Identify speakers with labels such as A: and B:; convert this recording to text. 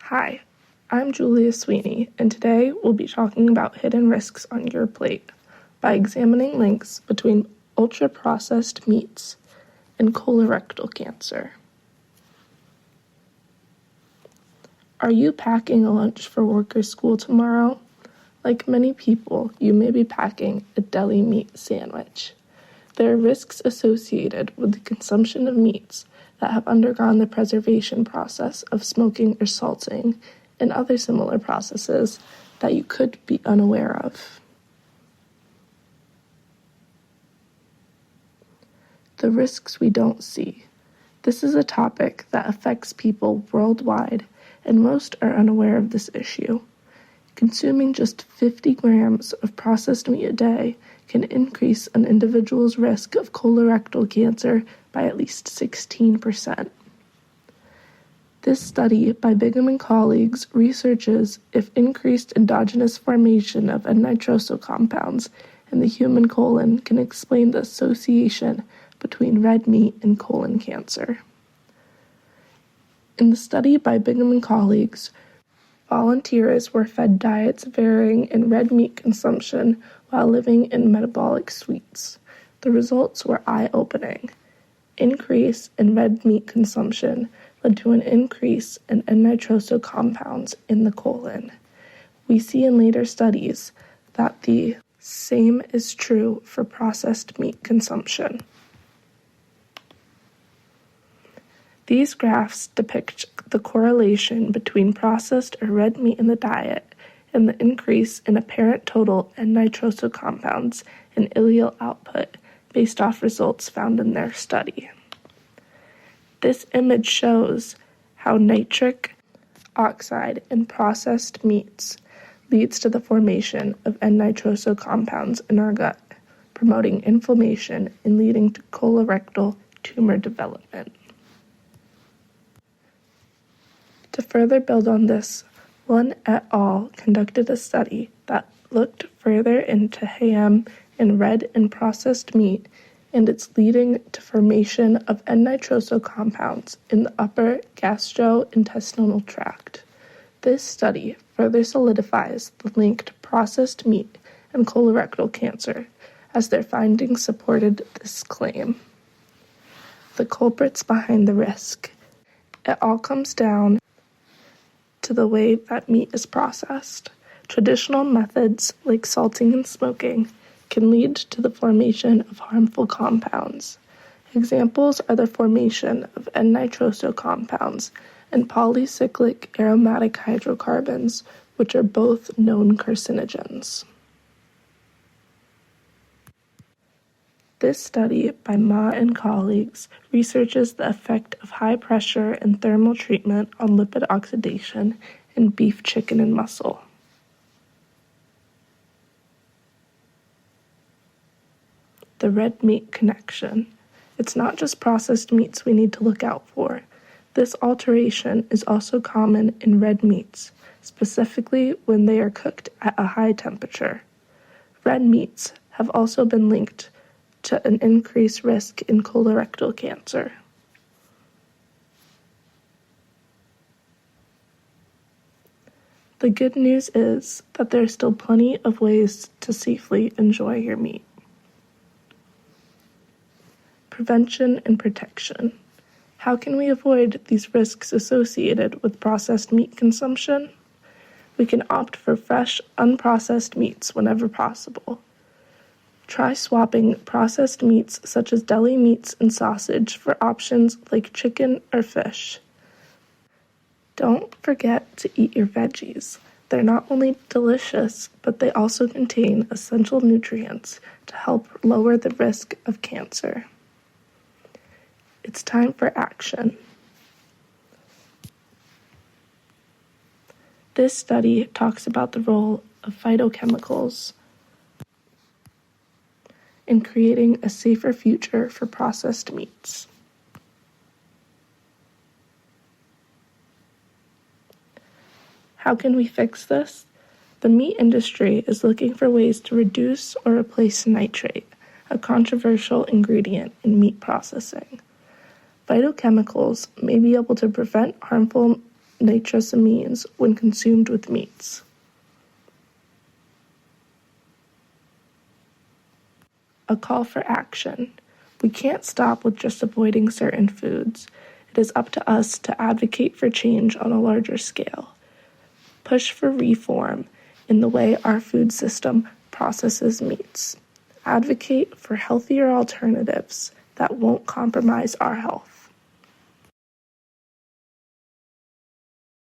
A: Hi, I'm Julia Sweeney, and today we'll be talking about hidden risks on your plate by examining links between ultra-processed meats and colorectal cancer. Are you packing a lunch for work or school tomorrow? Like many people, you may be packing a deli meat sandwich. There are risks associated with the consumption of meats that have undergone the preservation process of smoking or salting and other similar processes that you could be unaware of. The risks we don't see. This is a topic that affects people worldwide, and most are unaware of this issue. Consuming just 50 grams of processed meat a day can increase an individual's risk of colorectal cancer by at least 16%. This study by Bingham and colleagues researches if increased endogenous formation of N-nitroso compounds in the human colon can explain the association between red meat and colon cancer. In the study by Bingham and colleagues, volunteers were fed diets varying in red meat consumption while living in metabolic suites. The results were eye-opening. Increase in red meat consumption led to an increase in N-nitroso compounds in the colon. We see in later studies that the same is true for processed meat consumption. These graphs depict the correlation between processed or red meat in the diet and the increase in apparent total N-nitroso compounds and ileal output based off results found in their study. This image shows how nitric oxide in processed meats leads to the formation of N-nitroso compounds in our gut, promoting inflammation and leading to colorectal tumor development. To further build on this, Lun et al. Conducted a study that looked further into ham and red and processed meat and its leading to formation of N-nitroso compounds in the upper gastrointestinal tract. This study further solidifies the link to processed meat and colorectal cancer, as their findings supported this claim. The culprits behind the risk. It all comes down to the way that meat is processed. Traditional methods like salting and smoking can lead to the formation of harmful compounds. Examples are the formation of N-nitroso compounds and polycyclic aromatic hydrocarbons, which are both known carcinogens. This study by Ma and colleagues researches the effect of high pressure and thermal treatment on lipid oxidation in beef, chicken, and mussel. The red meat connection. It's not just processed meats we need to look out for. This alteration is also common in red meats, specifically when they are cooked at a high temperature. Red meats have also been linked to an increased risk in colorectal cancer. The good news is that there are still plenty of ways to safely enjoy your meat. Prevention and protection. How can we avoid these risks associated with processed meat consumption? We can opt for fresh, unprocessed meats whenever possible. Try swapping processed meats such as deli meats and sausage for options like chicken or fish. Don't forget to eat your veggies. They're not only delicious, but they also contain essential nutrients to help lower the risk of cancer. It's time for action. This study talks about the role of phytochemicals in creating a safer future for processed meats. How can we fix this? The meat industry is looking for ways to reduce or replace nitrate, a controversial ingredient in meat processing. Phytochemicals may be able to prevent harmful nitrosamines when consumed with meats. A call for action. We can't stop with just avoiding certain foods. It is up to us to advocate for change on a larger scale. Push for reform in the way our food system processes meats. Advocate for healthier alternatives that won't compromise our health.